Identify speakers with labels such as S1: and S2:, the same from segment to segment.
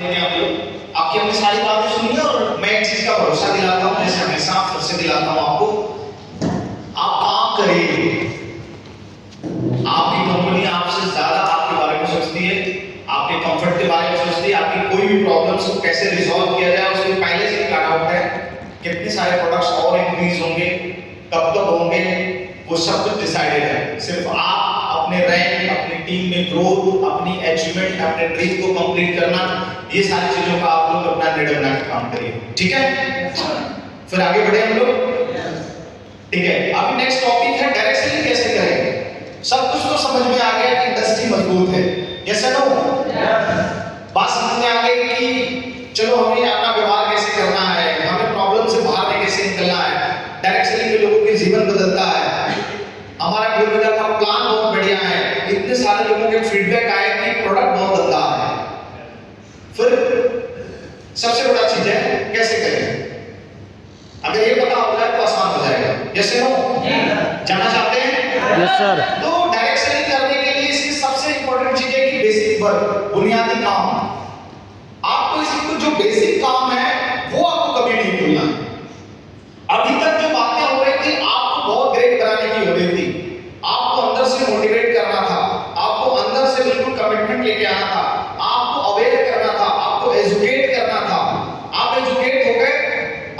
S1: आप लोग आपकी हमने सारी बातें सुनी है और मैं एक चीज का भरोसा दिलाता हूँ, जैसे हमेशा फिर से दिलाता हूँ आपको, आप काम करिए। आपकी कंपनी आपसे ज्यादा आपके बारे में सोचती है, आपके कंफर्ट के बारे में सोचती है, आपकी कोई भी प्रॉब्लम्स को कैसे रिजॉल्व किया जाए उसके पहले से प्लान आउट है। कितने सारे प्रोडक्ट्स और इंक्रीज होंगे, कब कब होंगे, वो सब कुछ डिसाइडेड है। सिर्फ आप अपने रैंक, अपनी टीम में ग्रोथ, अपनी अचीवमेंट, अपने ड्रीम को कंप्लीट करना, ये सारी चीजों का आप लोग अपना निर्णय बना के काम करिए। ठीक है, फिर आगे बढ़े हम लोग। ठीक है, अभी नेक्स्ट टॉपिक है डायरेक्ट सेलिंग कैसे करेंगे। सब कुछ तो समझ में आ गया कि इंडस्ट्री मजबूत है, यस और नो। बात समझ में आ गई कि चलो हमें अपना व्यवहार कैसे करना है, हमें प्रॉब्लम से बाहर कैसे निकलना है। डायरेक्ट सेलिंग में लोगों के जीवन बदलता है, हमारा गुरुविदा का प्लान बहुत बढ़िया है, इतने सारे लोगों के फीडबैक आए कि प्रोडक्ट बहुत गंदा है। फिर सबसे बड़ा चीज है कैसे करें। अगर ये पता हो जाए तो आसान हो जाएगा, यस नो। जाना चाहते हैं?
S2: Yes sir.
S1: तो डायरेक्ट सेलिंग करने के लिए इसकी सबसे इंपॉर्टेंट चीज है कि बेसिक वर्क, बुनियादी काम। आपको इसकी जो बेसिक काम है वो आपको कभी नहीं भूलना है। अभी तक जो बातें हो रही थी आपको बहुत ग्रेट बनाने की हो रही थी, आपको अंदर से मोटिवेट करना था, आपको अंदर से बिल्कुल कमिटमेंट लेके आना था, आपको अवेयर करना था, आपको एजुकेट करना था। आप एजुकेट हो गए,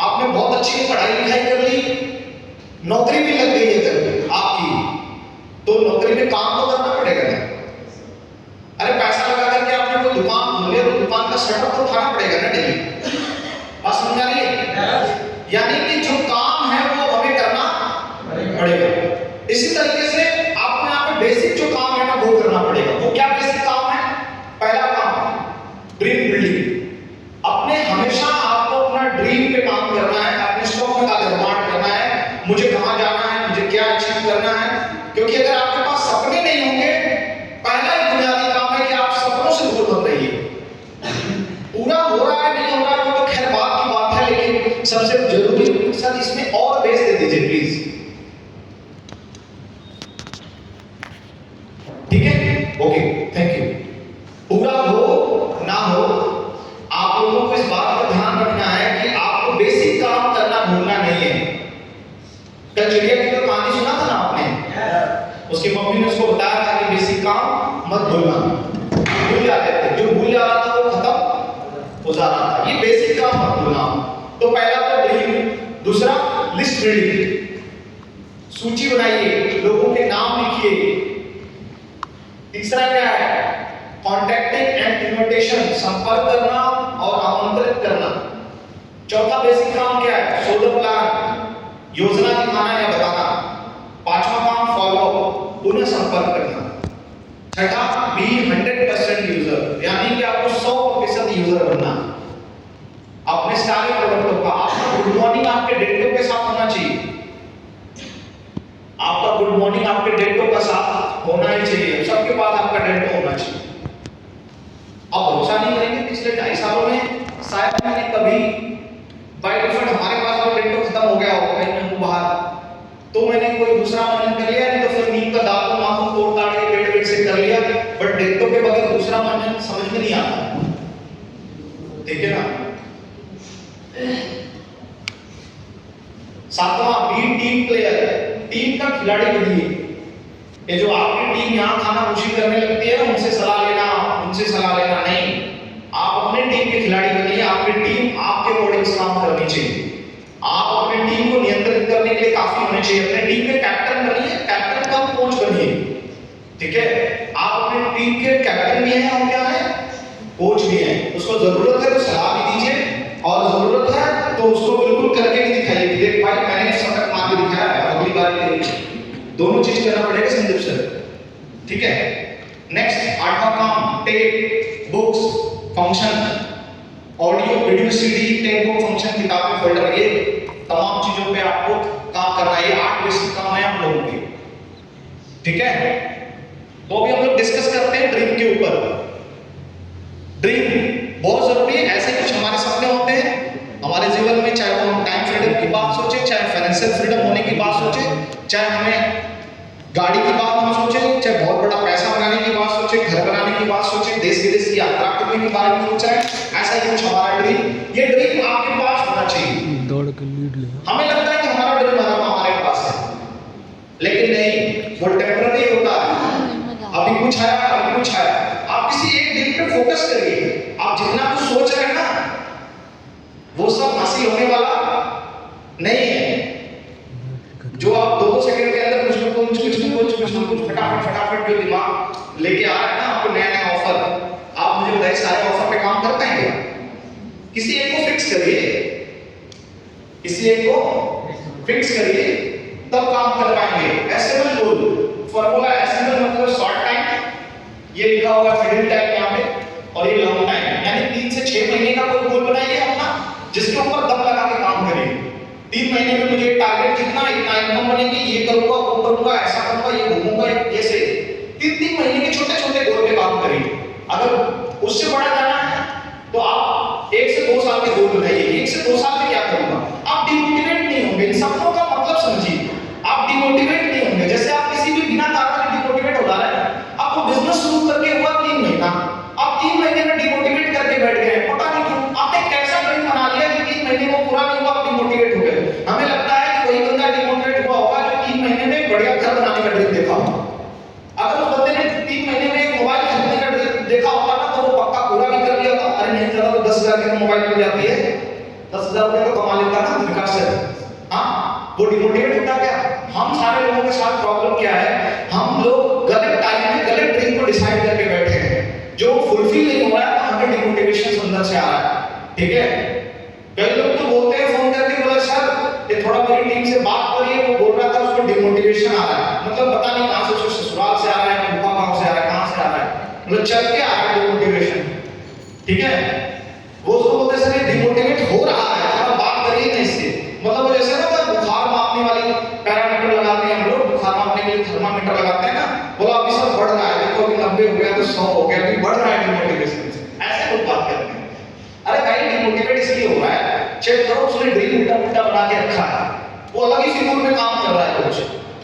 S1: आपने बहुत अच्छी पढ़ाई लिखाई कर ली, नौकरी भी लग गई है आपकी, तो नौकरी में काम तो करना पड़ेगा ना। अरे पैसा लगा करके आपने कोई दुकान खोल लिया तो दुकान का शटर तो उठाना पड़ेगा ना डेली। बात समझ आ रही है? यानी कि जो काम है वो हमें करना पड़ेगा। इसी तरीके से आपको यहाँ पे बेसिक जो काम है ना वो करना पड़ेगा। वो क्या बेसिक काम है? पहला काम ड्रीम बिल्डिंग। अपने हमेशा आपको अपना ड्रीम पे काम करना है, अपने स्वप्न का निर्माण करना है, मुझे कहाँ जाना है, मुझे क्या अचीव करना है। क्योंकि अगर आपके पास सपने नहीं होंगे, पहला ही बुनियादी काम है कि आप सपनों से दूर मत रहिए। पूरा हो रहा है नहीं हो रहा है वो तो खैर बात की बात है, लेकिन सबसे जरूरी सर इसमें और बेस दे दीजिए प्लीज। ठीक है, ओके, थैंक यू। पूरा हो ना हो, आप लोगों को इस बात का ध्यान रखना है कि आपको बेसिक काम करना भूलना नहीं है। कल चिड़िया की तो कहानी सुना था ना आपने, उसकी मम्मी ने उसको बताया था कि बेसिक काम मत भूलना। भूल जाते थे, जो भूल जा रहा था वो खत्म हो जा रहा था। ये बेसिक काम मत भूलना। तो पहला तो ड्रीम, दूसरा लिस्ट रीडिंग, सूची बनाइए, लोगों के नाम लिखिए। तीसरा क्या है? कॉन्टैक्टिंग एंड इनविटेशन, संपर्क करना और आमंत्रित करना। चौथा बेसिक काम क्या है? शो द प्लान, योजना दिखाना या बताना। पांचवा काम फॉलो अप, पुनः संपर्क करना। छठा बी 100% यूजर, यानी कि आपको 100% यूजर बनना। अपने सारे प्रोडक्टों का आपका गुड मॉर्निंग आपके डेटो के साथ होना चाहिए। आपका गुड मॉर्निंग आपके डेटो का साथ होना ही चाहिए, सबके पास आपका डेटो होना चाहिए। आप भरोसा नहीं करेंगे, पिछले 2.5 सालों में शायद मैंने कभी बाय डिफॉल्ट हमारे पास तो डेटो खत्म हो गया होगा, कहीं मैं बाहर तो मैंने कोई दूसरा मनन कर लिया, नहीं तो फिर नीम का दातुन नाखून तोड़ ताड़ के पेट से कर लिया, बट डेटो के बगैर दूसरा मनन समझ में नहीं आता। ठीक है ना। सातवां बी टीम प्लेयर, टीम का खिलाड़ी बनिए। ये जो आपकी टीम यहाँ खाना खुशी करने लगती है ना, उनसे सलाह लेना नहीं, आप अपने टीम के खिलाड़ी बनिए। आपकी टीम आपके अकॉर्डिंग काम करनी चाहिए। आप अपनी टीम को नियंत्रित करने के लिए काफी होने चाहिए। अपने टीम के कैप्टन बनिए, कैप्टन का कोच बनिए। ठीक है, आप अपनी टीम के कैप्टन भी हैं और क्या है, कोच भी हैं। उसको जरूरत है तो सलाह भी दीजिए, और जरूरत है तो उसको बिल्कुल करके भी दिखाइए कि देख भाई मैंने शतक मार के दिखाया है, अगली बार तेरी। दोनों चीज करना पड़ेगा संदीप सर। ठीक है, नेक्स्ट आठवां काम tape, books, function, audio, video, CD, tape book, function, किताबें, फोल्डर, ये तमाम चीजों पे आपको काम करना है। ये 8 बेसिक काम है आप लोगों के। ठीक है, तो अभी हम लोग डिस्कस करते हैं ड्रीम के ऊपर। ड्रीम बहुत जरूरी है। ऐसे कुछ हमारे सपने होते हैं हमारे जीवन में, चाहे वो हम टाइम फ्रीडम की बात सोचे, चाहे फाइनेंशियल फ्रीडम होने की बात सोचे, चाहे हमें गाड़ी की बात हम सोचे, चाहे बहुत बड़ा पैसा बनाने की बात सोचे, घर बनाने की बात सोचे, देश विदेश की यात्रा करने के बारे में सोच रहे हैं। ऐसा ही कुछ हमारा ड्रीम, ये ड्रीम आपके पास होना चाहिए।
S2: दौड़ के लीड ले।
S1: हमें लगता है कि हमारा ड्रीम हमारे पास है, लेकिन नहीं, वो टेम्पररी होता है। अभी कुछ आया, अभी कुछ आया। आप किसी एक ड्रीम पे फोकस करिए। आप जितना कुछ सोच रहे हैं ना, वो सब हासिल होने वाला नहीं है। जो आप 2 सेकंड के अंदर कुछ फटाफट जो दिमाग लेके आ रहा है ना, आपको नया नया ऑफर, आप मुझे बताइए सारे ऑफर पे काम कर पाएंगे? किसी एक को फिक्स करिए, किसी एक को फिक्स करिए, तब काम कर पाएंगे। एसएमएल गोल फॉर्मूला, एसएमएल मतलब शॉर्ट टाइम, ये लिखा हुआ है मिडिल टाइम यहाँ पे, और ये लॉन्ग टाइम, यानी 3 से 6 महीने का कोई गोल बनाइए अपना, जिसके ऊपर दम लगा के काम करिए। 3 महीने में मुझे टारगेट कितना, इतना इनकम बनेगी, ये करूंगा, वो करूंगा, ऐसा करूंगा, ये घूमूंगा, ऐसे 3-3 महीने के छोटे छोटे गोल पे काम करिए। अगर उससे बड़ा जाना है तो आप 1 से 2 साल के गोल बनाइए। 1 से 2 साल में क्या करूंगा? आप डिमोटिवेट नहीं होंगे। इन सपनों का मतलब समझिए, आप डिमोटिवेट नहीं होंगे। जैसे आप किसी भी बिना कारण के डिमोटिवेट हो जा रहे हैं, आपको बिजनेस शुरू करके हुआ 3 महीना, आप 3 महीने में डिमोटिवेट करके बैठ गए, पता नहीं क्यों। आपने कैसा ड्रीम बना लिया कि 3 महीने वो पूरा नहीं हुआ, आप डिमोटिवेट हो गए। हमें लगता है कि वही बंदा डिमोटिवेट हुआ होगा जो 3 महीने में बढ़िया घर बनाने का ड्रीम देखा होगा। अगर उस बंदे ने 3 महीने में एक मोबाइल खरीदने का ड्रीम देखा होगा ना, तो वो पक्का पूरा भी कर लिया होगा। अरे नहीं ज्यादा तो 10,000 की मोबाइल मिल जाती है, 10,000 रुपए तो कमा लेता ना विकास से। हाँ, वो डिमोटिवेट होता क्या? हम सारे लोगों के साथ प्रॉब्लम क्या है, हम लोग गलत टाइम में गलत ड्रीम को डिसाइड करके बैठे हैं, जो फुलफिल नहीं हो रहा है, तो हमें डिमोटिवेशन अंदर से आ रहा है। ठीक है, कई लोग तो बोलते हैं फोन करके, बोला सर ये थोड़ा मेरी टीम से बात करिए, वो बोल रहा था उसको डिमोटिवेशन आ रहा है, मतलब पता नहीं कहां से, ससुराल से आ रहा है, बुआ गांव से आ रहा है, कहां से आ रहा है, मतलब चल के आ रहा है डिमोटिवेशन। ठीक है, वो उसको बोलते सर ये डिमोटिवेट हो रहा है, थोड़ा बात करिए ना इससे। मतलब वो जैसे ना बुखार मापने वाली पैरामीटर लगाते हैं हम लोग, बुखार मापने के लिए थर्मामीटर लगाते हैं ना, बोला अभी सब बढ़ रहा है, देखो अभी 90 हो गया तो 100 हो गया, अभी बढ़ रहा है डिमोटिवेशन से। ऐसे लोग बात करते हैं। अरे भाई डिमोटिवेट इसलिए हो रहा है, चेक करो उसने ड्रीम उल्टा उल्टा बना के रखा है, वो अलग ही फिगूर में काम कर रहा है कुछ।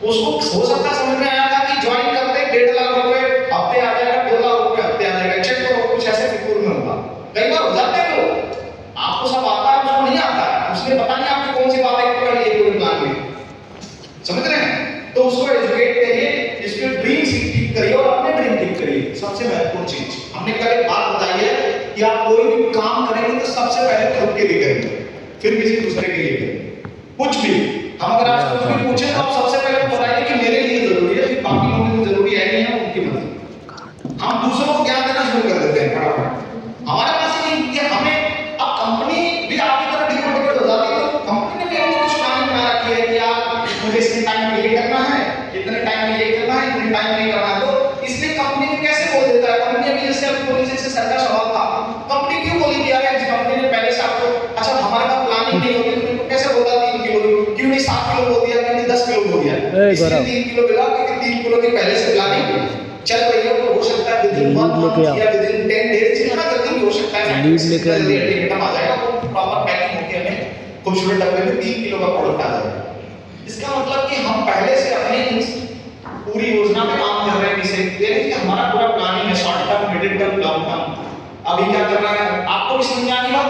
S1: उसको हो सकता समझ में आया था कि ज्वाइन करते 1.5 लाख रुपए हफ्ते आ जाएगा, 2 लाख रुपए हफ्ते आ जाएगा, चेक करो कुछ ऐसे फिगूर में होगा। कई बार हो जाते हैं लोग, आपको सब आता है, उसको नहीं आता है, उसने पता नहीं आपकी कौन सी बात है पकड़ ली पूरे प्लान में, समझ रहे हैं? तो उसको एजुकेट करिए, इसके ड्रीम ठीक करिए और अपने ड्रीम ठीक करिए। सबसे महत्वपूर्ण चीज हमने कल एक बात बताई है कि आप कोई भी काम करेंगे तो सबसे पहले खुद के लिए करेंगे, फिर किसी दूसरे के लिए करेंगे। कुछ भी हम अगर आपसे कुछ भी पूछे तो आप सबसे पहले बताइए कि मेरे लिए जरूरी है, फिर बाकी लोगों को जरूरी है नहीं है, उनकी मदद। हम दूसरों को ज्ञान देना शुरू कर देते हैं फटाफट, हमारे पास ही नहीं कि हमें, अब कंपनी भी आपकी तरह डिमोटिवेट हो जाती है, तो कंपनी ने भी हमको कुछ प्लान बना रखी है कि यार मुझे इतने टाइम में ये करना है, इतने टाइम में ये करना है, इतने टाइम में ये करना है। तो इसलिए कंपनी में कैसे बोल देता है, कंपनी अभी जैसे आपको बोली, जैसे सर का सवाल था, कंपनी क्यों बोली कि यार इस कंपनी ने पहले से आपको, अच्छा हमारे पास प्लानिंग नहीं होती तो कैसे बोला 3 किलो, क्यों नहीं 7 किलो बोल दिया, क्यों नहीं 10 किलो बोल दिया? इसलिए 3 किलो मिला क्योंकि 3 किलो की पहले से प्लानिंग चल रही है। तो हो सकता है विदिन 1 मंथ या विदिन 10 डेज है ना, जल्दी हो सकता है
S2: लीड लेके
S1: खत्म आ जाएगा, वो प्रॉपर पैकिंग होके हमें खूबसूरत डब्बे में 3 किलो का प्रोडक्ट आ जाएगा। इसका मतलब कि हम पहले से अपनी पूरी योजना पे काम कर रहे हैं, किसे यानी कि हमारा पूरा प्लानिंग है, short term, middle term, long term. अभी क्या करना है आपको भी समझ में आ गया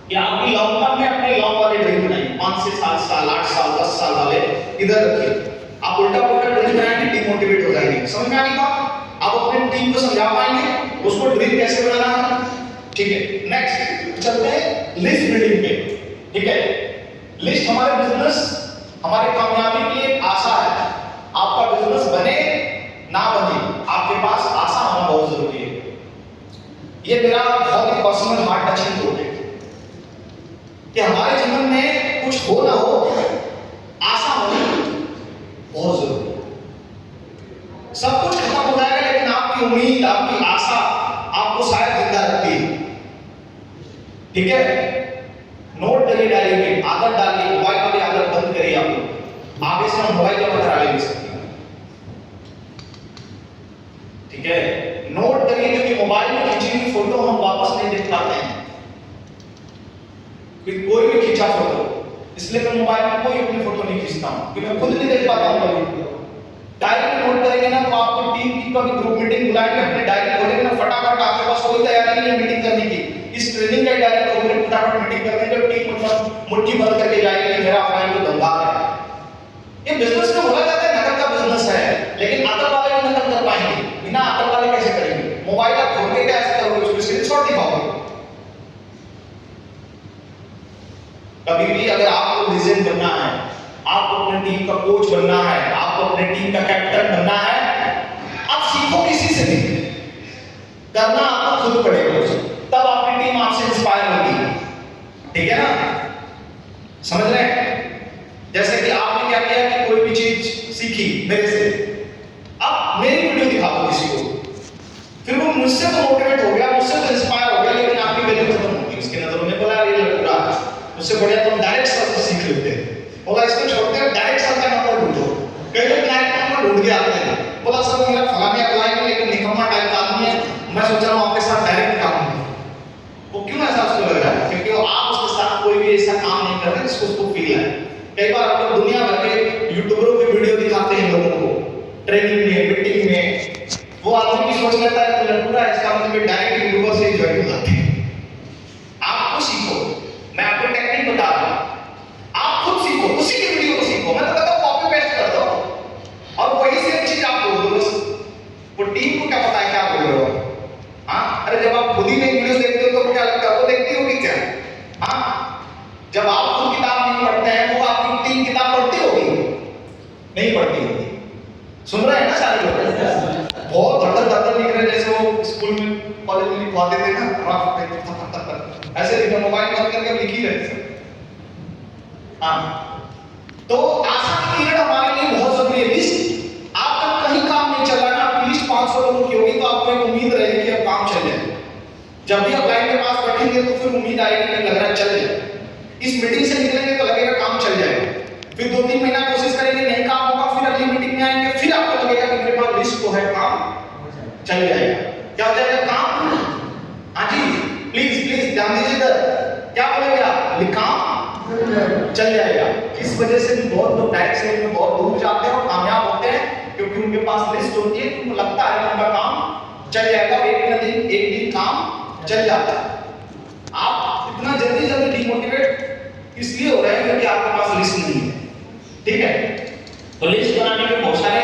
S1: कि आपकी लॉन्ग टर्म में अपने लॉन्ग वाले ड्रीम बनाइए, 5 से 7 साल, 8 साल, 10 साल वाले इधर रखिए। आप उल्टा पुल्टा ड्रीम बनाएंगे, डिमोटिवेट हो जाएंगे। समझ में आ गई बात? आप अपने टीम को समझा पाएंगे उसको ड्रीम कैसे बनाना है। ठीक है, नेक्स्ट चलते हैं लिस्ट बिल्डिंग पे। ठीक है, लिस्ट हमारे बिजनेस, हमारे कामयाबी के लिए आशा है। आपका बिजनेस बने ना बने, आपके पास आशा होना बहुत जरूरी है। ये मेरा बहुत ही पर्सनल हार्ट टचिंग थॉट है कि हमारे जीवन में कुछ हो ना हो, आशा होनी बहुत जरूरी है। सब कुछ खत्म हो जाएगा लेकिन आपकी उम्मीद, आपकी आशा आपको शायद जिंदा रखती है। ठीक है, नोट करिए डायरी में, आदत डालिए, मोबाइल वाली आदत बंद करिए। आप लोग आगे से हम मोबाइल का बंद ले सकते हैं। ठीक है, नोट करिए क्योंकि मोबाइल में खींची हुई फोटो हम वापस नहीं देख पाते हैं, कोई भी खींचा फोटो, इसलिए मैं मोबाइल में कोई अपनी फोटो नहीं खींचता हूं क्योंकि मैं खुद नहीं देख पाता हूं कभी। डायरी में नोट करेंगे ना तो आपको टीम की कभी ग्रुप मीटिंग बुलाएंगे, अपनी डायरी खोलेंगे ना, फटाफट आपके पास कोई तैयारी नहीं है मीटिंग करने की, इस फटाफट मीटिंग करते हैं, जब टीम मतलब मुट्ठी बंद करके जाएगी कि मेरा अपना तो धंधा है। ये बिजनेस में बोला जाता है नकल का बिजनेस है, लेकिन अकल वाले भी नकल कर पाएंगे, बिना अकल वाले कैसे करेंगे? मोबाइल आप खोल के क्या ऐसा करोगे, उसमें स्क्रीनशॉट दिखाओगे? कभी भी अगर आपको लीजेंड बनना है, आपको अपनी टीम का कोच बनना है, आपको अपनी टीम का कैप्टन बनना है, आप सीखो किसी से नहीं, करना आपको खुद पड़ेगा, तब आपकी टीम आपसे इंस्पायर होगी। ठीक है ना, समझ रहे हैं? जैसे कि आपने क्या किया कि कोई भी चीज सीखी मेरे से, अब मेरी वीडियो दिखा दो किसी को, फिर वो मुझसे तो मोटिवेट हो गया, मुझसे तो इंस्पायर हो गया, लेकिन आपकी वैल्यू खत्म होगी उसके नजरों में। बोला ये लड़का उससे बढ़िया तो डायरेक्ट सर को सीख लेते हैं। बोला इसको छोड़ते हैं, डायरेक्ट सर का नंबर ढूंढो। कई लोग डायरेक्ट नंबर ढूंढ के आते हैं, बोला सर मेरा फलाने अप्लाई है लेकिन निकम्मा टाइप का आदमी है, मैं सोच रहा हूँ आपके साथ डायरेक्ट काम करूं। वो क्यों ऐसा उसको लग रहा है? क्योंकि वो आप उसके साथ कोई भी ऐसा काम नहीं कर रहे जिसको उसको फील है। कई बार हम लोग दुनिया भर के यूट्यूबरों की वीडियो दिखाते हैं लोगों को ट्रेनिंग में, मीटिंग में, वो आदमी भी सोच लेता है कि लड़का इसका मतलब डायरेक्ट यूट्यूबर से ज्वाइन हो जाते हैं। आपको सीखो, मैं आपको टेक्निक बता रहा हूं, आप खुद सीखो, उसी की वीडियो को सीखो। मैं तो कहता हूं कॉपी पेस्ट कर दो और वही सेम चीज आप बोल दो, बस वो टीम को क्या पता है क्या बोल रहे हो। हाँ, अरे जब आप खुद ही नहीं वीडियो देखते हो तो क्या लगता है वो देखती होगी क्या? हाँ, जब आप खुद किताब नहीं पढ़ते हैं वो आपकी टीम किताब पढ़ती होगी? नहीं पढ़ती होगी। सुन रहे हैं ना सारे लोग? बहुत धड़धड़ लिख रहे हैं, जैसे वो स्कूल में कॉलेज में लिखवाते थे ना, रफ पे ऐसे लिखो, मोबाइल बंद करके लिख ही रहे थे। हाँ, तो आसान पीरियड हमारे लिए बहुत जरूरी है। लिस्ट आपका कहीं काम नहीं चल रहा है, आपकी लिस्ट 500 लोगों की होगी तो आपको एक उम्मीद रहेगी कि अब काम चल जाए। जब भी आप लाइन के पास बैठेंगे तो फिर उम्मीद आएगी कि लग रहा है चल जाए। इस मीटिंग से निकलेंगे तो लगेगा काम चल जाएगा, फिर 2-3 महीना कोशिश करेंगे नहीं काम होगा, फिर अगली मीटिंग में आएंगे, फिर आपको लगेगा कि मेरे पास लिस्ट तो है, काम चल जाएगा। क्या हो जाएगा? काम। हाँ जी, प्लीज प्लीज ध्यान दीजिए इधर, क्या बोलेंगे आप? काम चल जाएगा। इस वजह से भी बहुत लोग डायरेक्ट सेल में बहुत दूर जाते हैं और कामयाब होते हैं, क्योंकि उनके पास लिस्ट होती है, उनको लगता है कि उनका काम चल जाएगा, एक दिन काम चल जाता है। आप इतना जल्दी डिमोटिवेट इसलिए हो रहे हैं क्योंकि आपके पास लिस्ट नहीं है। ठीक है, तो लिस्ट बनाने के बहुत सारे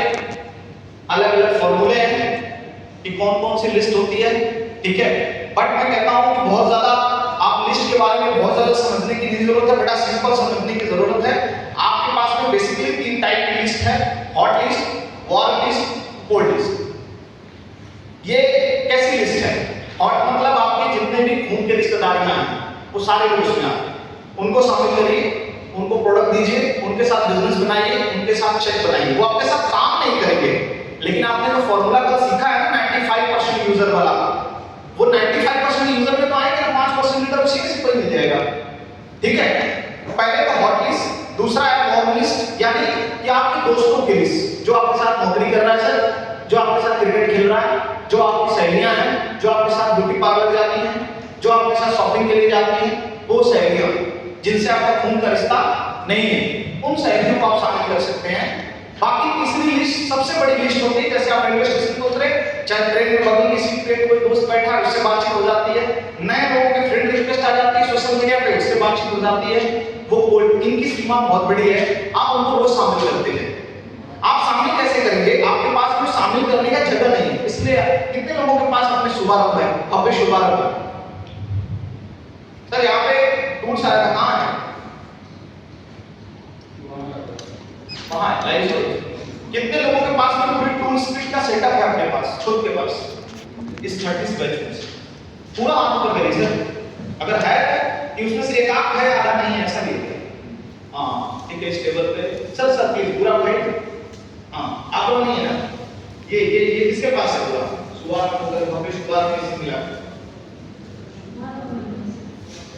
S1: अलग अलग फॉर्मूले हैं कि कौन कौन सी लिस्ट होती है। ठीक है, बट मैं कहता हूं कि बहुत ज्यादा आप लिस्ट के बारे में बहुत ज्यादा समझने की नहीं जरूरत है, बड़ा सिंपल समझने की जरूरत है। आपके पास में बेसिकली 3 टाइप की लिस्ट है, hot list, warm list, cold list. ये कैसी लिस्ट है? हॉट मतलब आपके जितने भी खून के रिश्तेदारियां हैं वो सारे लोग उसमें आते हैं, उनको शामिल करिए, उनको प्रोडक्ट दीजिए, उनके साथ बिजनेस बनाइए, उनके साथ चेक बनाइए। वो आपके साथ काम नहीं करेंगे, लेकिन आपने जो फॉर्मूला कल सीखा है ना 95% यूजर वाला, वो 95% यूजर में तो आएगा, 5% लीडर उसी से कोई मिल जाएगा। ठीक है, पहले तो हॉट लिस्ट, दूसरा है वार्म लिस्ट, यानी कि आपके दोस्तों की लिस्ट, जो आपके साथ नौकरी कर रहा है सर, जो आपके साथ क्रिकेट खेल रहा है, जो आपकी सहेलियां हैं, जो आपके साथ ब्यूटी पार्लर जाती हैं, जो आपके साथ शॉपिंग के लिए जाती हैं, वो सहेलियां जिनसे आपका खून का रिश्ता नहीं है, उन सहेलियों को आप शामिल कर सकते हैं। बाकी तीसरी लिस्ट सबसे बड़ी लिस्ट होती है, जैसे आप रेलवे स्टेशन पे उतरे, चाहे ट्रेन में बगल की सीट पे कोई दोस्त बैठा है उससे बातचीत हो जाती है, नए लोगों के फ्रेंड रिक्वेस्ट आ जाती है सोशल मीडिया पे, उससे बातचीत हो जाती है। वो इनकी सीमा बहुत बड़ी है, आप उनको रोज शामिल करते हैं। आप शामिल कैसे करेंगे? आपके पास कोई शामिल करने का जगह नहीं है, इसलिए कितने लोगों के पास अपने शुभारंभ है, अपने शुभारंभ सर यहाँ पे टूल्स आया कहाँ है? वहाँ है लाइव स्टोरेज। कितने लोगों के पास में पूरी टूल्स किट का सेटअप है अपने पास, खुद के पास? इस 30 बैच में पूरा आप ऊपर करिए सर, अगर है कि उसमें से एक आप है आधा नहीं है, ऐसा नहीं है। हाँ ठीक है, इस टेबल पे सर प्लीज पूरा वाइट। हाँ आप लोग नहीं है ना, ये किसके पास है पूरा? सुवार कैसे मिला?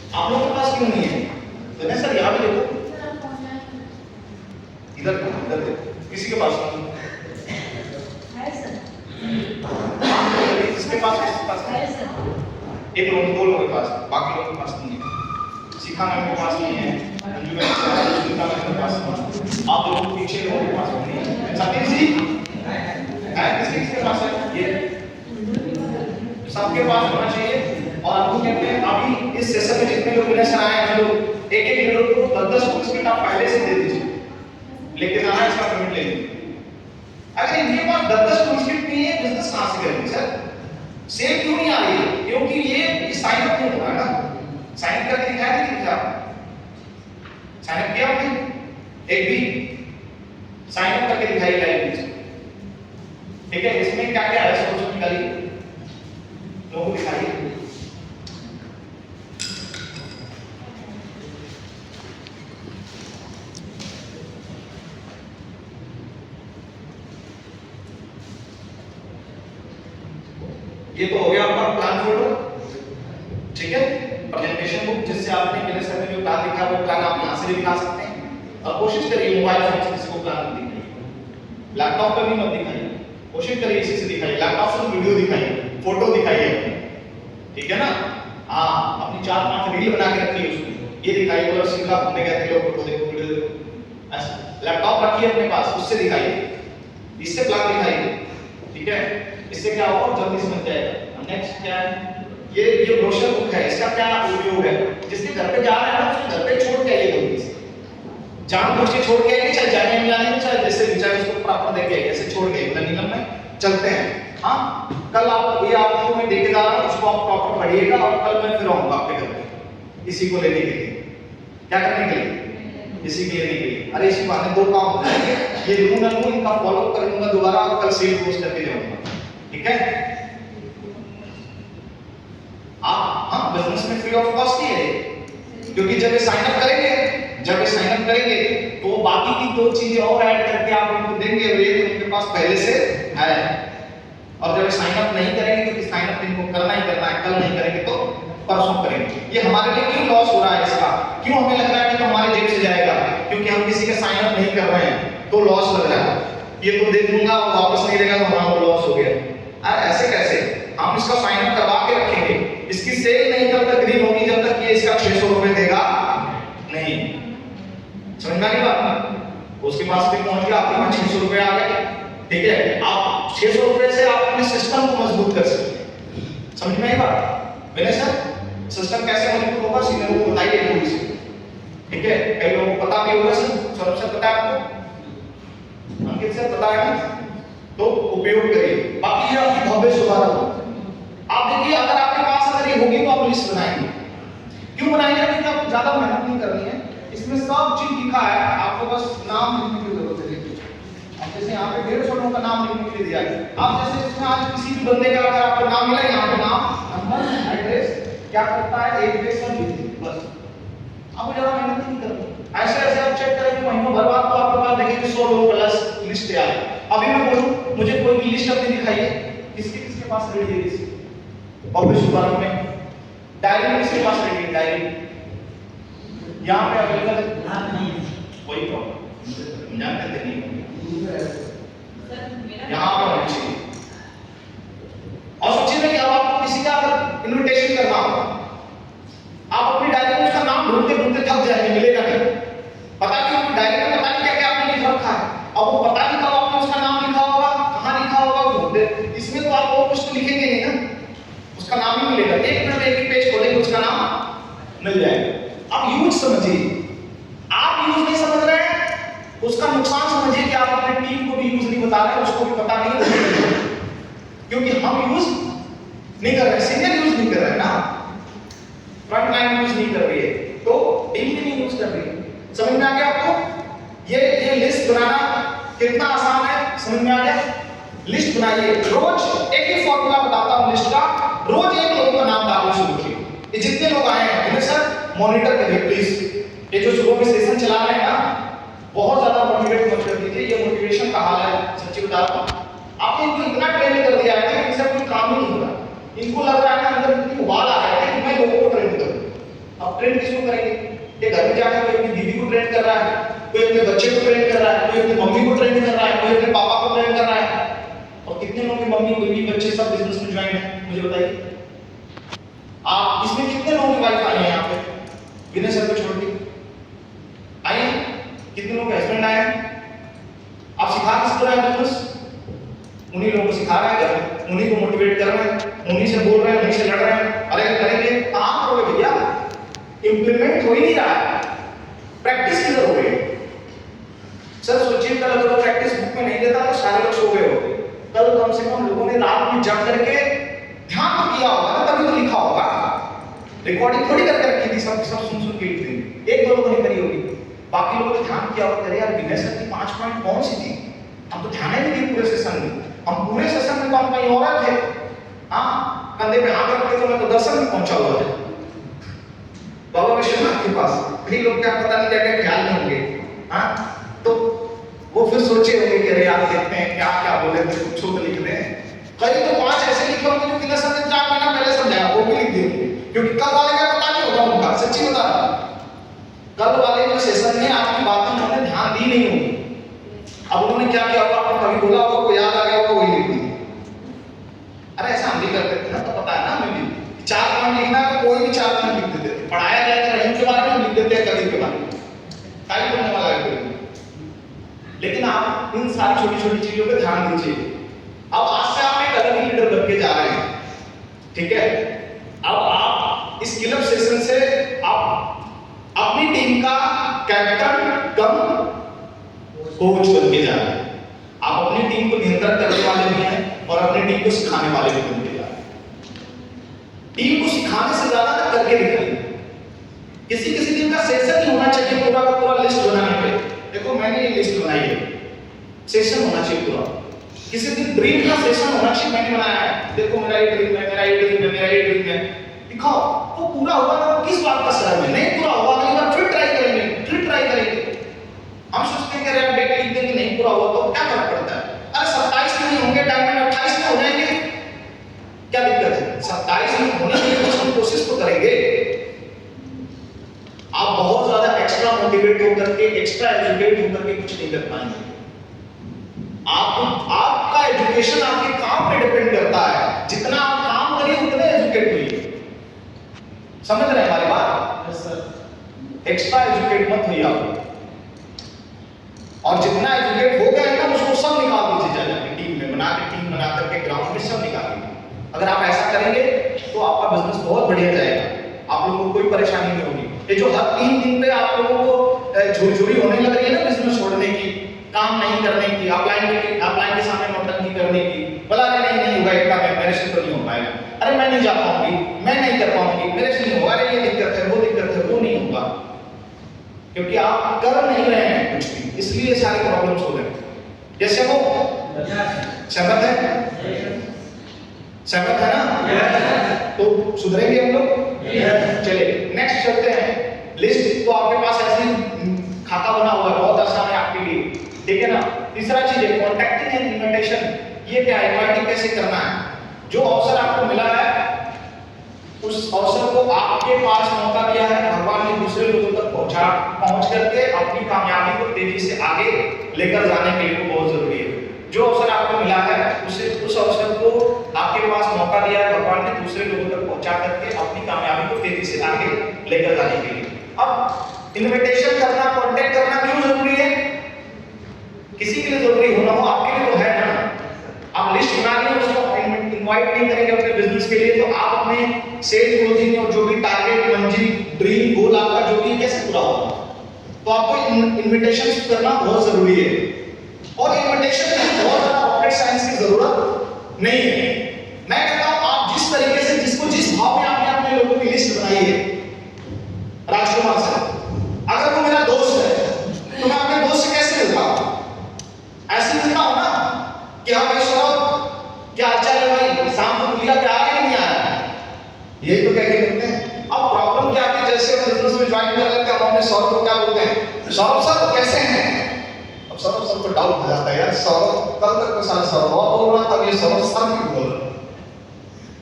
S1: आप लोगों के पास क्यों नहीं है? तो नहीं सर यहाँ पे देखो, इधर देखो, किसी के पास नहीं है सर? किसके पास है सर? एक लोग, 2 लोगों के पास, बाकी लोगों के पास नहीं है। शिखा मैम के पास नहीं है, अंजू मैम के पास नहीं है, आप लोगों के पीछे लोगों के पास नहीं है। सतीश जी है, किसके पास है? ये सबके पास होना चाहिए। और आपको कहते हैं अभी इस सेशन में जितने लोग विनर आए हैं लोग एक एक लोग को 10-10 टूल्स की आप पहले से दे दीजिए, लेके जाना है, इसका पेमेंट ले लीजिए। अगर इनके पास 10-10 टूल्स किट नहीं है, बिजनेस कहां से करेंगे सर? सेल क्यों नहीं आ रही है? क्योंकि ये साइन अप नहीं हो रहा है ना। साइन अप करके दिखाया नहीं दिखा? साइन अप किया आपने? एक भी साइन अप करके दिखाइए लाइव में, ठीक है? इसमें क्या क्या है सोचो, निकालिए, लोगों को दिखाइए। ये तो हो गया आपका प्लान फोल्डर, ठीक है? प्रेजेंटेशन बुक, जिससे आपने मेरे सर में जो प्लान लिखा है वो प्लान आप यहां से भी दिखा सकते हैं। और कोशिश करिए मोबाइल फोन से किसी को प्लान मत दिखाइए, लैपटॉप पर भी मत दिखाइए, कोशिश करिए इसी से दिखाइए। लैपटॉप से तो वीडियो दिखाइए, फोटो दिखाइए अपनी, ठीक है ना? हाँ, अपनी 4-5 रील बना के रखिए उसमें, ये दिखाइए बोलो सिंगा घूमने गए थे लोग, फोटो देखो, वीडियो देखो, ऐसा। लैपटॉप रखिए अपने पास, उससे दिखाइए, इससे प्लान दिखाइए, ठीक है? इससे क्या होगा, जल्दी समझ जाएगा। नेक्स्ट क्या है? ये ब्रोशर बुक है, इसका क्या उपयोग है? जिसके घर पे जा रहा है ना, उसके घर पे छोड़ के आइए जल्दी से, जानबूझ के छोड़ के आइए, चाहे जाने में जाने में, चाहे जैसे विचार उसको प्रॉपर देके आइए, ऐसे छोड़ के नीलम में चलते हैं। हाँ, कल आप ये आपको मैं देके जा रहा हूँ, उसको आप प्रॉपर पढ़िएगा, और कल मैं फिर आऊंगा आपके घर पे इसी को लेने के लिए। क्या करने के लिए? इसी के लेने के लिए। अरे इसी बात में 2 काम हो जाएंगे, ये लूँ ना लूँ, इनका फॉलो कर लूंगा दोबारा, और कल सेल पोस्ट करके जाऊंगा, ठीक है? आप हाँ, बिजनेस में फ्री ऑफ कॉस्ट ही है, क्योंकि जब ये साइन अप करेंगे, तो बाकी की 2 चीजें और ऐड करके आप उनको देंगे, और ये उनके पास पहले से है। और जब साइन अप नहीं करेंगे, क्योंकि साइन अप इनको करना ही करना है, कल नहीं करेंगे तो परसों करेंगे। ये हमारे लिए क्यों लॉस हो रहा है इसका? क्यों हमें लग रहा है कि तो हमारे जेब से जाएगा? क्योंकि हम किसी का साइन अप नहीं कर रहे हैं तो लॉस लग रहा है। ये तो दे दूंगा और वापस नहीं देगा तो हमारा लॉस हो गया। अरे ऐसे कैसे? हम इसका साइन अप करवा के रखेंगे, इसकी सेल नहीं तब तक ग्रीन होगी जब तक ये इसका 600 रुपए देगा नहीं। समझ में आ गई बात? उसके पास भी पहुंच गया, आपके पास 600 रुपए आ गए, ठीक है? आप 600 रुपए से आप अपने सिस्टम को मजबूत कर सकते हैं। समझ में आई बात? मैंने सर सिस्टम कैसे मजबूत होगा, सीनियर को बताइए थोड़ी सी, ठीक है? कई लोगों को पता भी होगा, सर सर पता है आपको, अंकित सर पता है ना, तो उपयोग करिए। बाकी ये आपकी भव्य शुभारंभ हो। आप देखिए, अगर आपके पास अगर ये होगी तो आप लिस्ट बनाएंगे। क्यों बनाएंगे? क्योंकि आपको ज्यादा मेहनत नहीं करनी है, इसमें सब चीज लिखा है, आपको बस नाम लिखने की जरूरत है। अब जैसे यहाँ पे 150 लोगों का नाम लिखने के लिए दिया है, आप जैसे इसमें आज किसी भी बंदे का अगर आपको नाम मिला, यहाँ पे नाम, नंबर, एड्रेस, क्या करता है, एक पेज सब लिख दीजिए बस। आपको ज्यादा मेहनत नहीं करनी। ऐसे ऐसे आप चेक करेंगे महीनों भर बाद, तो आपके पास देखिए 100 लोगों प्लस लिस्ट तैयार है। अभी मैं बोलूं मुझे कोई भी लिस्ट अपनी दिखाइए, किसके पास रेडी है लिस्ट? पब्लिश शुभारंभ में डायरी में किसके पास रेडी है? डायरी यहाँ पे अवेलेबल नहीं है, कोई प्रॉब्लम जानते नहीं यहाँ पे होनी चाहिए। और सोचिए कि अब आपको किसी का अगर इनविटेशन करना हो, आप अपनी डायरी में उसका नाम ढूंढते ढूंढते थक जाएंगे, मिलेगा नहीं। पता नहीं डायरी में पता नहीं क्या क्या आपने लिख रखा है, अब वो पता नहीं कब आपने उसका नाम लिखा होगा, कहाँ लिखा होगा ढूंढते। इसमें तो आप और कुछ तो लिखेंगे नहीं ना, उसका नाम ही मिलेगा। 1 मिनट में एक पेज खोलेंगे, उसका नाम मिल जाएगा। आप यूज समझिए, आप यूज नहीं समझ रहे हैं, उसका नुकसान समझिए कि आप अपने टीम को भी यूज नहीं बता रहे, उसको भी पता नहीं है, क्योंकि हम यूज नहीं कर रहे, सीनियर यूज नहीं कर रहे ना, फ्रंट लाइन यूज नहीं कर रही है, तो टीम भी नहीं यूज कर रही है। समझ में आ गया आपको? ये लिस्ट बनाना कितना आसान है, समझ में आ गया? लिस्ट बनाइए, रोज एक ही फॉर्मूला बताता हूं लिस्ट का, रोज एक लोगों का नाम डालना शुरू कीजिए। ये जितने लोग आए हैं इन्हें सर मॉनिटर करिए प्लीज। ये जो सुबह में सेशन चला रहे हैं ना, बहुत ज्यादा मोटिवेट मत कर दीजिए, ये मोटिवेशन का हाल है, सच्ची बता रहा हूं। आपने इनको इतना ट्रेन कर दिया है कि इनसे कोई काम ही नहीं हो रहा। इनको लग रहा है ना अंदर इतनी उबाल आ रहा है कि मैं लोगों को ट्रेन करूं। अब ट्रेन किसको करेंगे? ये घर में जाकर कोई अपनी दीदी को ट्रेन कर रहा है, कोई अपने बच्चे को ट्रेन कर रहा है, कोई अपनी मम्मी को ट्रेन कर रहा है, कोई अपने पापा को ट्रेन कर रहा है। और कितने लोगों की मम्मी, कोई भी बच्चे सब बिजनेस में ज्वाइन है, मुझे बताइए। आप इसमें कितने लोगों की वाइफ आई है यहाँ पे बिना सर को छोड़ के आई है? कितने लोग हस्बैंड आए हैं? आप सिखा किसको रहे हैं बिजनेस? उन्हीं लोगों को सिखा रहे हैं, उन्हीं को मोटिवेट कर रहे हैं, उन्हीं से बोल रहे हैं, उन्हीं से लड़ रहे हैं। अरे करेंगे इंप्लीमेंट हो ही नहीं रहा है, प्रैक्टिस किधर हो गई? सर सोचिए कल अगर वो प्रैक्टिस बुक में नहीं देता तो सारे लोग सो गए होते। कल कम से कम लोगों ने रात में जग करके ध्यान तो किया होगा ना, तभी तो लिखा होगा। रिकॉर्डिंग थोड़ी करके रखी थी, सब सुन सुन के लिख देंगे, एक दो लोगों ने करी होगी, बाकी लोगों ने ध्यान किया होगा। अरे यार विनय सर की 5 पॉइंट कौन सी थी, हम तो ध्यान ही नहीं दिए पूरे सेशन में, हम पूरे सेशन में तो हम कहीं और थे। हाँ, कंधे पे हाथ रख के तो मैं तो दर्शन में पहुंचा हुआ था बाबा विश्वनाथ के पास। कई लोग क्या पता नहीं क्या क्या ख्याल में होंगे। हाँ, तो वो फिर सोचे होंगे कि अरे यार देखते हैं क्या क्या बोले थे, कुछ तो लिख दें। कई तो 5 ऐसे लिखे होंगे जो विनय सर ने 4 महीना पहले समझाया, वो भी लिख देंगे, क्योंकि कल वाले का पता नहीं होगा उनका। सच्ची बता रहा हूं, कल वाले जो सेशन में आपकी बातें उन्होंने ध्यान दी नहीं होगी। अब उन्होंने क्या किया होगा, आपको कभी बोला होगा, कोई याद आ गया होगा, वही लिख दिया। अरे ऐसा हम भी करते थे ना, तो पता है ना हमें भी 4 पॉइंट लिखना है तो कोई भी 4 पॉइंट लिख देते थे। पढ़ाया जाए तो रहीम के बारे में लिख देते हैं, कबीर के बारे में, टाइप करने वाला है कोई। लेकिन आप इन सारी छोटी छोटी चीजों पे ध्यान दीजिए। अब आज से आप एक अलग ही लीडर बन के जा रहे हैं, ठीक है? अब आप इस स्किल अप सेशन से आप अपनी टीम का कैप्टन कम कोच बन के जा रहे हैं। आप अपनी टीम को नियंत्रण करने वाले भी हैं और अपनी टीम को सिखाने वाले भी बन के जा रहे हैं। टीम को सिखाने से ज्यादा ना करके दिखाइए। किसी किसी दिन का सेशन ही होना चाहिए पूरा का पूरा लिस्ट बनाने पे। देखो मैंने ये लिस्ट बनाई है, सेशन होना चाहिए पूरा। किसी दिन ड्रीम का सेशन होना चाहिए, मैंने बनाया है, देखो मेरा ये ड्रीम है, मेरा ये ड्रीम है, मेरा ये ड्रीम है, दिखाओ। वो पूरा हुआ ना, किस बात का शर्म है? नहीं पूरा हुआ, अगली बार फिर ट्राई करेंगे, फिर ट्राई करेंगे। हम सोचते हैं कि अरे डेट लिख देंगे, नहीं पूरा हुआ तो क्या फर्क पड़ता है? अरे 27 में नहीं होंगे, डायमंड 28 में हो जाएंगे, क्या दिक्कत है? 27 में होने के लिए कुछ हम कोशिश तो करेंगे। आप बहुत ज्यादा एक्स्ट्रा मोटिवेट होकर के, एक्स्ट्रा एजुकेट होकर के कुछ नहीं कर पाएंगे। आपका एजुकेशन आपके काम पे डिपेंड करता है। जितना आप काम करिए उतने एजुकेट होइए। समझ रहे हैं हमारी बात? Yes sir. एक्स्ट्रा एजुकेट मत होइए आप, और जितना एजुकेट हो गए ना उसको सब निकाल दीजिए जाके टीम में, टीम बना करके ग्राउंड में सब निकाल दीजिए। अगर आप ऐसा करेंगे तो आपका बिजनेस बहुत बढ़िया जाएगा, आप लोगों को कोई परेशानी नहीं होगी। ये जो हर 3 दिन पे आप लोगों को झुरझुरी होने लग रही है ना बिजनेस छोड़ने की, काम नहीं करने की, अपलाइन के सामने नौटंकी करने की, बोला नहीं होगा, इतना मेरे से तो नहीं हो पाएगा, अरे मैं नहीं जा पाऊंगी, मैं नहीं कर पाऊंगी, मेरे से नहीं होगा, अरे ये दिक्कत है, वो नहीं होगा, क्योंकि आप कर नहीं रहे हैं कुछ भी, इसलिए सारे प्रॉब्लम्स हो रहे हैं। जैसे वो सहमत है ना? तो सुधरेंगे हम लोग। चलिए नेक्स्ट चलते हैं। लिस्ट तो आपके पास ऐसे खाता बना हुआ है, बहुत आसान है आपके लिए, ठीक है ना? तीसरा चीज है कॉन्टैक्टिंग एंड इनविटेशन। ये क्या है, इनवाइटिंग कैसे करना है? जो अवसर आपको मिला है उस अवसर को आपके पास मौका दिया है, भगवान ने दूसरे लोगों तक पहुंच करके अपनी कामयाबी को तेजी से आगे लेकर जाने के लिए वो बहुत जरूरी है। जो अवसर आपको मिला है उस अवसर को आपके पास मौका दिया है भगवान ने दूसरे लोगों तक पहुंचा करके अपनी कामयाबी को तेजी से आगे लेकर जाने के लिए। अब इनविटेशन करना, कांटेक्ट करना क्यों जरूरी है? किसी के लिए जरूरी होना हो, आपके लिए तो है ना। आप लिस्ट बना के उसको इनवाइट नहीं करेंगे अपने बिजनेस के लिए, तो आप अपने सेल्स क्लोजिंग और जो भी टारगेट, मंजिल, ड्रीम, गोल आपका जो भी कैसे पूरा होगा? तो आपको इनविटेशन करना बहुत जरूरी है। और इनविटेशन में बहुत ज्यादा रॉकेट साइंस की जरूरत नहीं है। मैं कहता हूं आप जिस तरीके से, जिसको जिस भाव में आपने अपने लोगों की लिस्ट बनाई है, राजकुमार सर, अगर वो मेरा दोस्त है तो मैं अपने दोस्त से कैसे मिलता हूं? ऐसे मिलता हूं ना कि हाँ भाई सौरभ, क्या हाल चाल है भाई, शाम को मिला, पे आ रहे नहीं आ रहा? यही तो कह के मिलते हैं। अब प्रॉब्लम क्या है, जैसे बिजनेस में ज्वाइन कर लेते हैं, हम अपने सौरभ को क्या बोलते हैं, सौरभ सर कैसे हैं? अब सौरभ सर को डाउट हो जाता है, यार सौरभ कल तक तो सारा सौरभ बोल रहा था, ये सौरभ सर क्यों बोल रहा?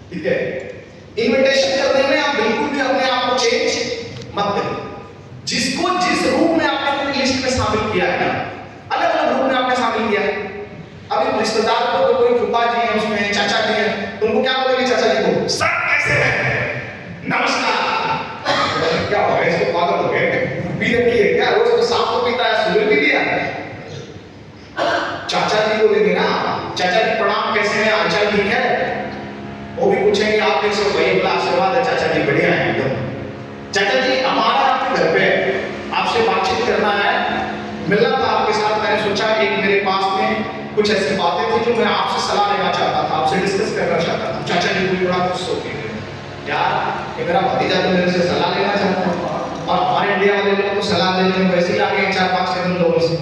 S1: ठीक है, इनविटेशन करने में आप बिल्कुल भी अपने आप को चेंज मत करिए। जिसको जिस रूप में आपने अपनी लिस्ट में शामिल किया है ना, अलग अलग रूप में आपने शामिल किया है। अभी रिश्तेदार को तो कोई फूफा जी है, उसमें चाचा जी है, तुमको क्या बोलेंगे चाचा जी को, सर कैसे हैं, नमस्कार। क्या हो गया, इसको पागल हो गए, पी रखी है क्या, रोज तो शाम को पीता है, सुबह भी दिया। चाचा जी बोलेंगे ना, चाचा जी प्रणाम, कैसे हैं, हालचाल ठीक है? वो भी पूछेंगे आप कैसे हो? भाई बड़ा आशीर्वाद है चाचा जी, बढ़िया है एकदम। चाचा जी मैं आपसे सलाह लेना चाहता था, आपसे डिस्कस करना चाहता था। चाचा जी भी बड़ा खुश होते हैं यार कि मेरा भतीजा तो मेरे से सलाह लेना चाहता है। और हमारे इंडिया वाले लोग तो सलाह देने में वैसे ही आगे 4-5 कदम लोगों से,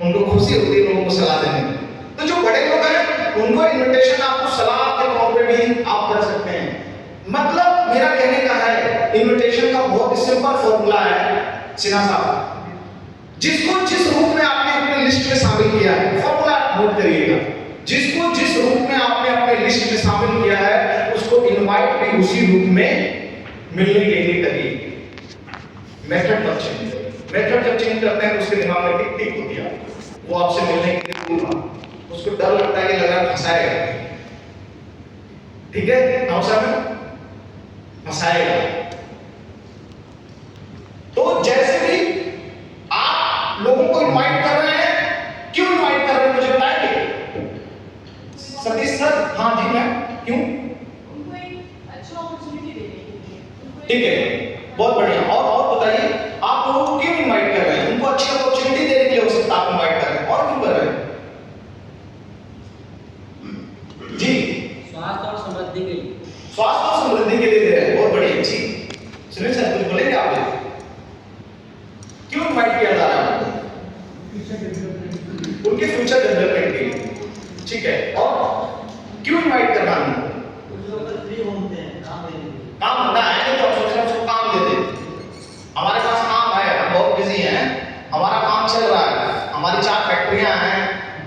S1: उनको खुशी होती है लोगों को सलाह देने में। तो जो बड़े लोग हैं उनको इनविटेशन आपको सलाह के तौर पे भी आप कर सकते हैं। मतलब मेरा कहने का है इनविटेशन का बहुत सिंपल फॉर्मूला है सिन्हा साहब, जिसको जिस रूप में आपने अपने लिस्ट में शामिल किया है, फॉर्मूला नोट करिएगा, जिसको जिस रूप में आपने अपने लिस्ट में शामिल किया है उसको इनवाइट भी उसी रूप में मिलने के लिए करिए। मेथड पर चेंज, मेथड जब चेंज करते हैं तो उसके दिमाग में टिक टिक होती है, वो आपसे मिलने के लिए दूंगा, उसको डर लगता है कि लग रहा फंसाएगा, ठीक है, नौसा में फंसाएगा। तो जैसे भी आप लोगों को इनवाइट कर रहे हैं, क्यों इनवाइट कर रहे हैं मुझे बताएंगे सतीश सर? हाँ जी मैम, क्यों?
S2: उनको एक अच्छा अपॉर्चुनिटी देने के लिए।
S1: ठीक है, बहुत बढ़िया। और बताइए आप लोगों को क्यों इनवाइट कर रहे हैं? उनको अच्छी अपॉर्चुनिटी देने के लिए हो सकता है आप इनवाइट कर रहे हैं, और क्यों कर रहे हैं जी?
S3: स्वास्थ्य और समृद्धि के लिए।
S1: स्वास्थ्य और समृद्धि के लिए दे रहे हैं, बहुत बढ़िया जी। सुनील सर कुछ बोलेंगे आप? क्यों इनवाइट किया जा रहा है आपको? उनके फ्यूचर डेवलपमेंट के लिए, ठीक है। और क्यों इनवाइट करना है उनको? काम होता है तो हम सोच रहे हैं उसको काम दे दें। हमारे पास काम है, हम बहुत बिजी हैं, हमारा काम चल रहा है, हमारी 4 फैक्ट्रियां हैं,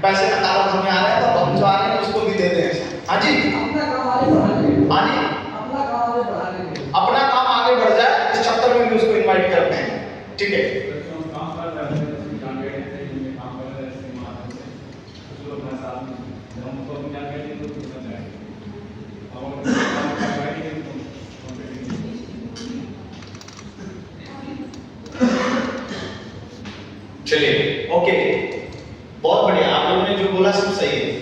S1: पैसे का कारोबार में आ रहे हैं, तो हम जो आ रहे हैं उसको भी दे दें। हाँ जी,
S3: अपना काम आगे बढ़ाने के लिए।
S1: हाँ जी, अपना काम आगे बढ़ जाए इस चक्कर में भी उसको इनवाइट करते हैं, ठीक है। चलिए ओके, बहुत बढ़िया, आप लोगों ने जो बोला सब सही है।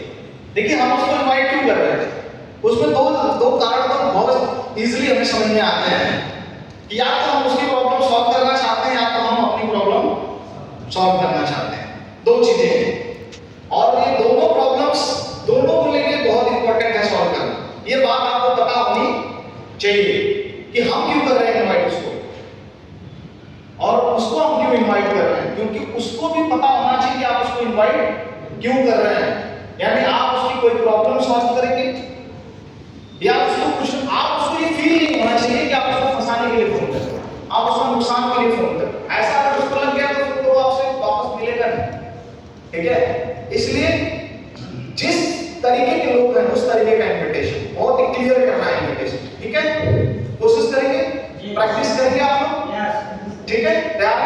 S1: देखिए हम उसको इनवाइट क्यों कर रहे हैं, उसमें दो कारण तो बहुत इजीली हमें समझ में आते हैं कि या तो हम उसकी प्रॉब्लम सॉल्व करना चाहते हैं या तो हम अपनी प्रॉब्लम सॉल्व करना चाहते हैं, दो चीजें हैं। और ये दोनों प्रॉब्लम्स दोनों को लेके बहुत इंपॉर्टेंट है सॉल्व करना। ये बात आपको पता होनी चाहिए कि हम क्यों कर रहे हैं इनवाइट उसको, और उसको हम क्यों इनवाइट कर रहे हैं, क्योंकि उसको भी पता होना चाहिए कि आप उसको इनवाइट क्यों कर रहे हैं। यानी आप उसकी कोई प्रॉब्लम सॉल्व करेंगे या उसको कुछ, आप उसको ये फील नहीं होना चाहिए कि आप उसको फंसाने के लिए फोन कर रहे हैं, आप उसको नुकसान के लिए फोन कर रहे हैं। ऐसा अगर उसको लग गया तो फिर वो आपसे वापस मिलेगा नहीं, ठीक है। इसलिए जिस तरीके के लोग हैं उस तरीके का इन्विटेशन बहुत ही क्लियर करना है इन्विटेशन, ठीक है। कोशिश करेंगे, प्रैक्टिस करेंगे आप लोग, ठीक है। तैयार